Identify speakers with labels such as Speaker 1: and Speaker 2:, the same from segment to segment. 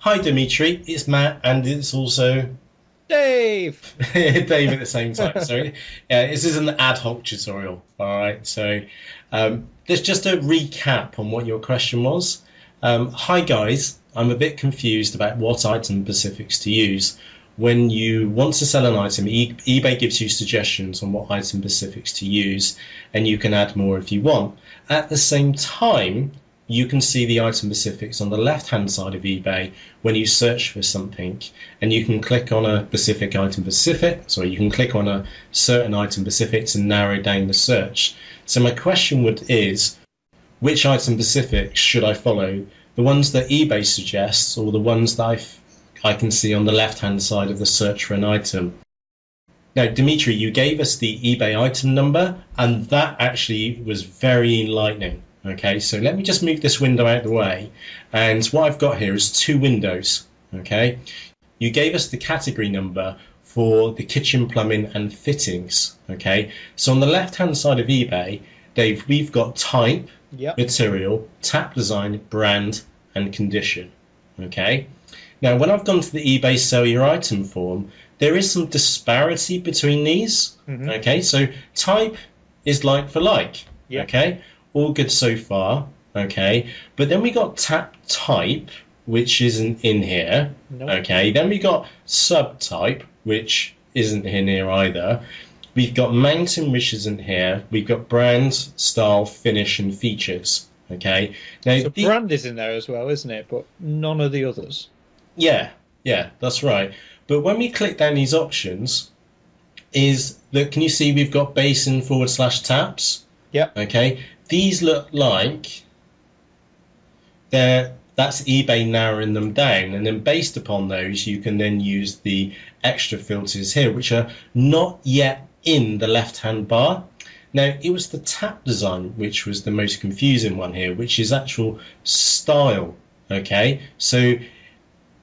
Speaker 1: Hi, Dimitri. It's Matt, and it's also
Speaker 2: Dave!
Speaker 1: Dave at the same time. Sorry. This is an ad hoc tutorial. All right. So, there's just a recap on what your question was. Hi, guys. I'm a bit confused about what item specifics to use. When you want to sell an item, eBay gives you suggestions on what item specifics to use, and you can add more if you want. At the same time, you can see the item specifics on the left-hand side of eBay when you search for something, and you can click on a specific item specific, sorry, you can click on a certain item specific to narrow down the search. So my question is, which item specifics should I follow? The ones that eBay suggests, or the ones that I can see on the left-hand side of the search for an item? Now, Dimitri, you gave us the eBay item number, and that actually was very enlightening. Okay, so let me just move this window out of the way. And what I've got here is two windows. Okay, you gave us the category number for the kitchen plumbing and fittings. Okay, so on the left-hand side of eBay, Dave, we've got type,
Speaker 2: Yep.
Speaker 1: material, tap design, brand, and condition. Okay, now when I've gone to the eBay sell your item form, there is some disparity between these. Okay, so type is like for like.
Speaker 2: Yep.
Speaker 1: Okay, all good so far. Okay, but then we got tap type, which isn't in here.
Speaker 2: Nope.
Speaker 1: Okay, then we got subtype, which isn't in here either. We've got mountain, which isn't here. We've got brand, style, finish, and features. Okay, now
Speaker 2: So brand is in there as well, isn't it? But none of the others.
Speaker 1: yeah, that's right. But when we click down these options, is that can you see we've got basin / taps?
Speaker 2: Yep.
Speaker 1: Okay, these look like that's eBay narrowing them down, and then based upon those, you can then use the extra filters here, which are not yet in the left-hand bar. Now, it was the tap design which was the most confusing one here, which is actual style. Okay, so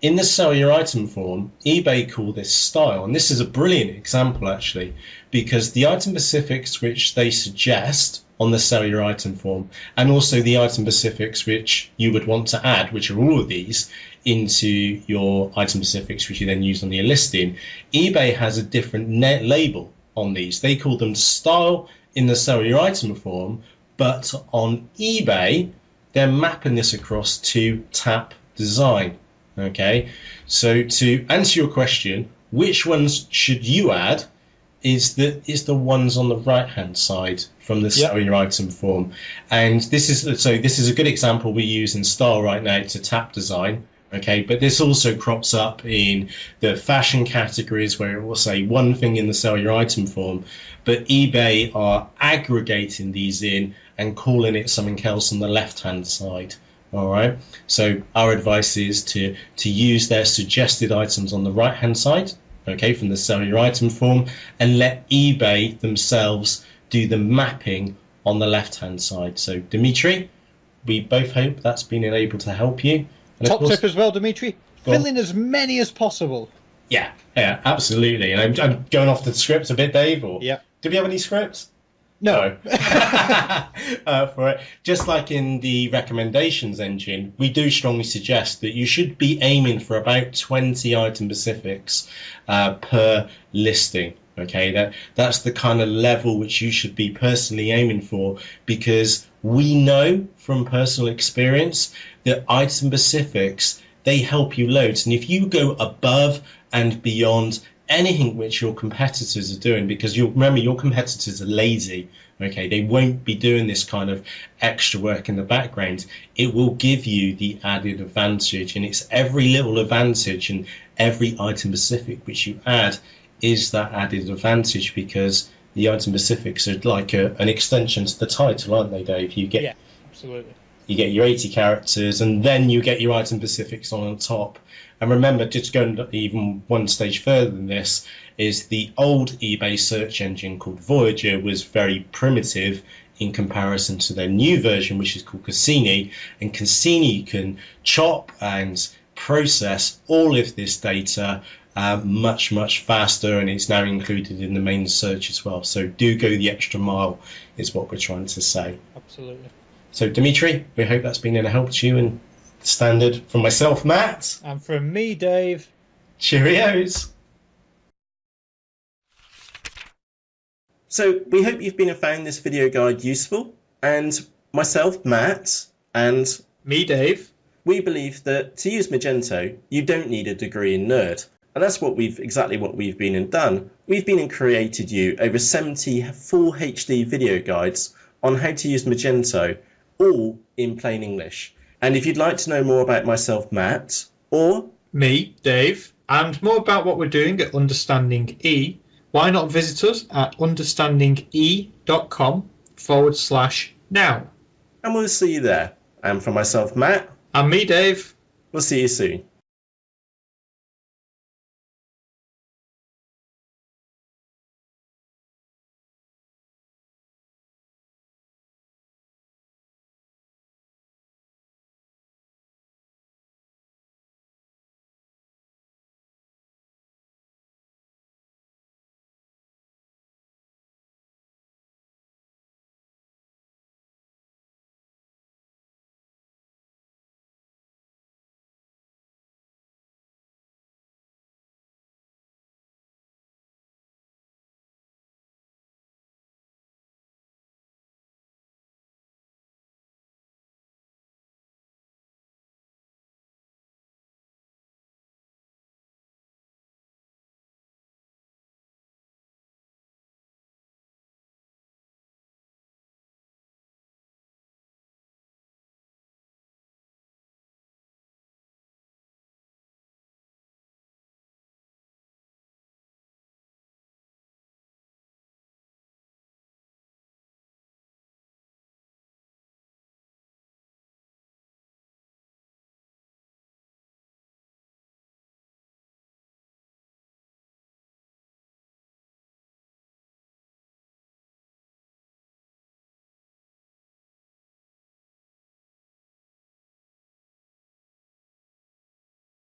Speaker 1: in the sell your item form, eBay call this style, and this is a brilliant example actually, because the item specifics which they suggest on the sell your item form, and also the item specifics which you would want to add, which are all of these, into your item specifics which you then use on your listing, eBay has a different net label on these. They call them style in the sell your item form, but on eBay, they're mapping this across to tap design. Okay, so to answer your question, which ones should you add is the ones on the right hand side from the sell your item form. And this is a good example we use in style right now to tap design. Okay, but this also crops up in the fashion categories where it will say one thing in the sell your item form, but eBay are aggregating these in and calling it something else on the left hand side. All right, so our advice is to use their suggested items on the right hand side, okay, from the sell your item form, and let eBay themselves do the mapping on the left hand side. So Dimitri, we both hope that's been able to help you. And
Speaker 2: Top tip as well, Dimitri. Fill in as many as possible.
Speaker 1: Yeah, absolutely. And I'm going off the script a bit, Dave. Or
Speaker 2: Yeah.
Speaker 1: do we have any scripts?
Speaker 2: No.
Speaker 1: For it, just like in the recommendations engine, we do strongly suggest that you should be aiming for about 20 item specifics per listing. Okay, that's the kind of level which you should be personally aiming for, because we know from personal experience that item specifics, they help you loads. And if you go above and beyond anything which your competitors are doing, because you remember your competitors are lazy, okay, they won't be doing this kind of extra work in the background, it will give you the added advantage. And it's every little advantage and every item specific which you add is that added advantage, because the item specifics are like an extension to the title, aren't they, Dave?
Speaker 2: Yeah, absolutely.
Speaker 1: You get your 80 characters, and then you get your item specifics on top. And remember, just going even one stage further than this, is the old eBay search engine called Voyager was very primitive in comparison to their new version, which is called Cassini. And Cassini can chop and process all of this data much faster, and it's now included in the main search as well. So do go the extra mile is what we're trying to say.
Speaker 2: Absolutely.
Speaker 1: So Dimitri, we hope that's been a help to you, and Standard from myself, Matt.
Speaker 2: And from me, Dave.
Speaker 1: Cheerios. So we hope you've found this video guide useful, and myself, Matt, and
Speaker 2: me, Dave.
Speaker 1: We believe that to use Magento, you don't need a degree in Nerd. And that's exactly what we've been and done. We've been and created you over 70 full HD video guides on how to use Magento, all in plain English. And if you'd like to know more about myself, Matt, or
Speaker 2: me, Dave, and more about what we're doing at Understanding E, why not visit us at understandinge.com/now.
Speaker 1: And we'll see you there. And for myself, Matt.
Speaker 2: And me, Dave.
Speaker 1: We'll see you soon.